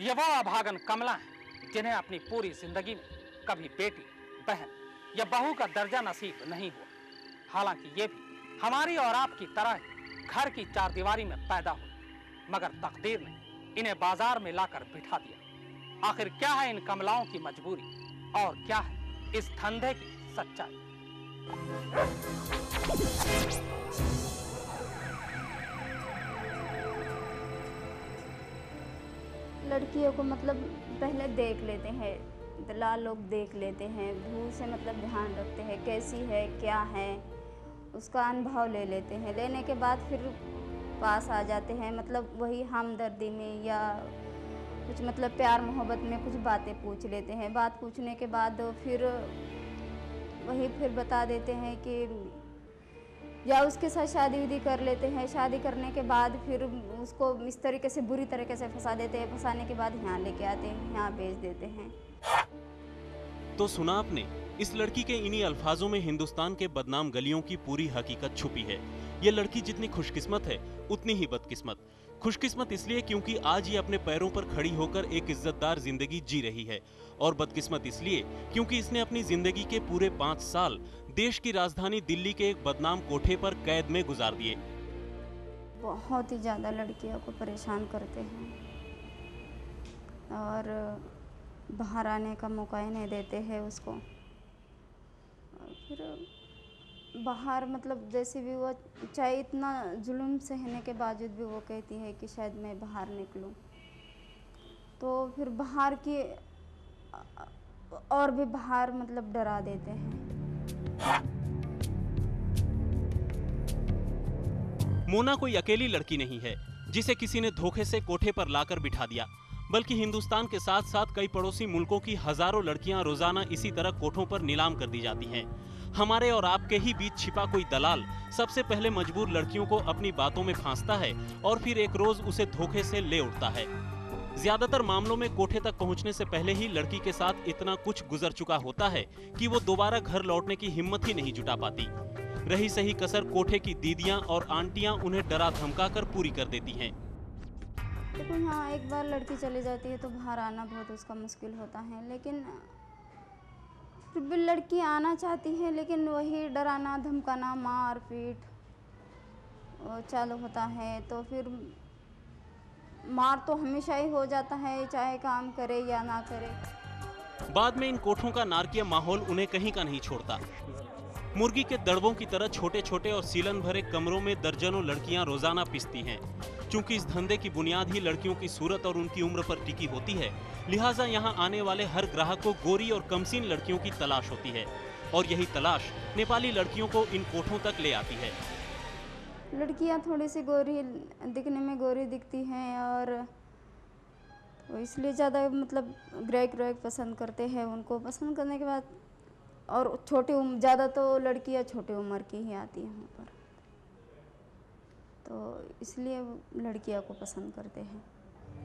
ये वो अभागन कमला हैं जिन्हें अपनी पूरी जिंदगी में कभी बेटी, बहन या बहू का दर्जा नसीब नहीं हुआ। हालांकि ये भी हमारी और आपकी तरह ही घर की चारदीवारी में पैदा हुई, मगर तकदीर ने इन्हें बाजार में लाकर बिठा दिया। आखिर क्या है इन कमलाओं की मजबूरी और क्या है इस धंधे की सच्चाई? लड़कियों को मतलब पहले देख लेते हैं, दलाल लोग देख लेते हैं, दूर से मतलब ध्यान रखते हैं कैसी है क्या है, उसका अनुभव ले लेते हैं। लेने के बाद फिर पास आ जाते हैं, मतलब वही हमदर्दी में या कुछ मतलब प्यार मोहब्बत में कुछ बातें पूछ लेते हैं। बात पूछने के बाद फिर वही फिर बता देते हैं कि या उसके साथ शादी विधि कर लेते हैं। शादी करने के बाद फिर उसको इस तरीके से बुरी तरीके से फंसा देते हैं। फंसाने के बाद यहाँ लेके आते हैं, यहाँ बेच देते हैं। तो सुना आपने, इस लड़की के इन्हीं अल्फाजों में हिंदुस्तान के बदनाम गलियों की पूरी हकीकत छुपी है। ये लड़की जितनी खुशकिस्मत है उतनी ही बदकिस्मत। खुशकिस्मत इसलिए क्योंकि आज ये अपने पैरों पर खड़ी होकर एक इज्जतदार जिंदगी जी रही है, और बदकिस्मत इसलिए क्योंकि इसने अपनी जिंदगी के पूरे 5 साल देश की राजधानी दिल्ली के एक बदनाम कोठे पर कैद में गुजार दिए। बहुत ही ज़्यादा लड़कियों को परेशान करते हैं और बाहर आने का मौका ही नहीं देते हैं उसको। और फिर बाहर मतलब जैसे भी वो चाहे इतना जुल्म सहने के बावजूद भी वो कहती है कि शायद मैं बाहर निकलूं, तो फिर बाहर की और भी बाहर मतलब डरा देते हैं। मोना कोई अकेली लड़की नहीं है जिसे किसी ने धोखे से कोठे पर लाकर बिठा दिया, बल्कि हिंदुस्तान के साथ साथ कई पड़ोसी मुल्कों की हजारों लड़कियां रोजाना इसी तरह कोठों पर नीलाम कर दी जाती हैं। हमारे और आपके ही बीच छिपा कोई दलाल सबसे पहले मजबूर लड़कियों को अपनी बातों में फांसता है और फिर एक रोज उसे धोखे से ले उठता है। ज्यादातर मामलों में कोठे तक पहुंचने से पहले ही लड़की के साथ इतना कुछ गुजर चुका होता है कि वो दोबारा घर लौटने की हिम्मत ही नहीं जुटा पाती। रही सही कसर कोठे की दीदियां और आंटियां उन्हें डरा धमका कर पूरी कर देती हैं। देखो हाँ, एक बार लड़की चली जाती है तो बाहर आना बहुत उसका मुश्किल होता है, लेकिन फिर भी लड़की आना चाहती है, लेकिन वही डराना धमकाना मार पीट चालू होता है। तो फिर मार तो हमेशा ही हो जाता है, चाहे काम करे या ना करे। बाद में इन कोठों का नारकीय माहौल उन्हें कहीं का नहीं छोड़ता। मुर्गी के दड़बों की तरह छोटे छोटे और सीलन भरे कमरों में दर्जनों लड़कियां रोजाना पिसती हैं। चूंकि इस धंधे की बुनियाद ही लड़कियों की सूरत और उनकी उम्र पर टिकी होती है, लिहाजा यहाँ आने वाले हर ग्राहक को गोरी और कमसीन लड़कियों की तलाश होती है, और यही तलाश नेपाली लड़कियों को इन कोठों तक ले आती है। लड़कियां थोड़ी सी गोरी दिखने में गोरी दिखती हैं और तो इसलिए ज़्यादा मतलब ग्रेक पसंद करते हैं। उनको पसंद करने के बाद और छोटी उम्र ज़्यादा तो लड़कियां छोटी उम्र की ही आती हैं वहाँ पर, तो इसलिए लड़कियों को पसंद करते हैं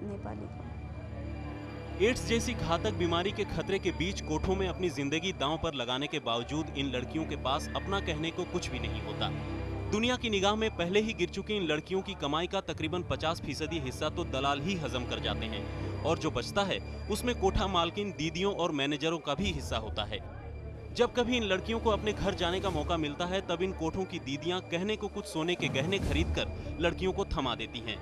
नेपाली को। एड्स जैसी घातक बीमारी के खतरे के बीच कोठों में अपनी जिंदगी दांव पर लगाने के बावजूद इन लड़कियों के पास अपना कहने को कुछ भी नहीं होता। दुनिया की निगाह में पहले ही गिर चुकी इन लड़कियों की कमाई का तकरीबन 50% हिस्सा तो दलाल ही हजम कर जाते हैं, और जो बचता है उसमें कोठा मालकिन, दीदियों और मैनेजरों का भी हिस्सा होता है। जब कभी इन लड़कियों को अपने घर जाने का मौका मिलता है, तब इन कोठों की दीदियां कहने को कुछ सोने के गहने खरीदकर लड़कियों को थमा देती हैं।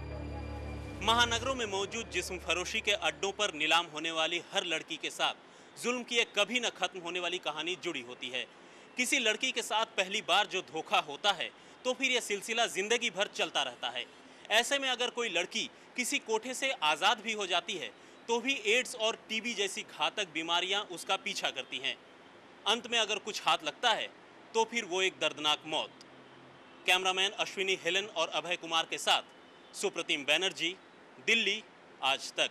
महानगरों में मौजूद जिस्म फरोशी के अड्डों पर नीलाम होने वाली हर लड़की के साथ जुल्म की एक कभी न खत्म होने वाली कहानी जुड़ी होती है। किसी लड़की के साथ पहली बार जो धोखा होता है तो फिर यह सिलसिला जिंदगी भर चलता रहता है। ऐसे में अगर कोई लड़की किसी कोठे से आज़ाद भी हो जाती है तो भी एड्स और टीबी जैसी घातक बीमारियां उसका पीछा करती हैं। अंत में अगर कुछ हाथ लगता है तो फिर वो एक दर्दनाक मौत। कैमरामैन अश्विनी हेलन और अभय कुमार के साथ सुप्रतिम बैनर्जी, दिल्ली, आज तक।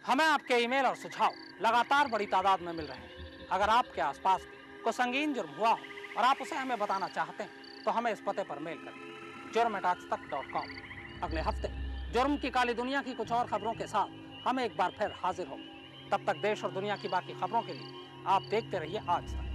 हमें आपके ईमेल और सुझाव लगातार बड़ी तादाद में मिल रहे हैं। अगर आपके आसपास कोई संगीन जुर्म हुआ हो और आप उसे हमें बताना चाहते हैं तो हमें इस पते पर मेल करें, jurm@aajtak.com। अगले हफ्ते जुर्म की काली दुनिया की कुछ और खबरों के साथ हम एक बार फिर हाजिर होंगे। तब तक देश और दुनिया की बाकी खबरों के लिए आप देखते रहिए आज तक।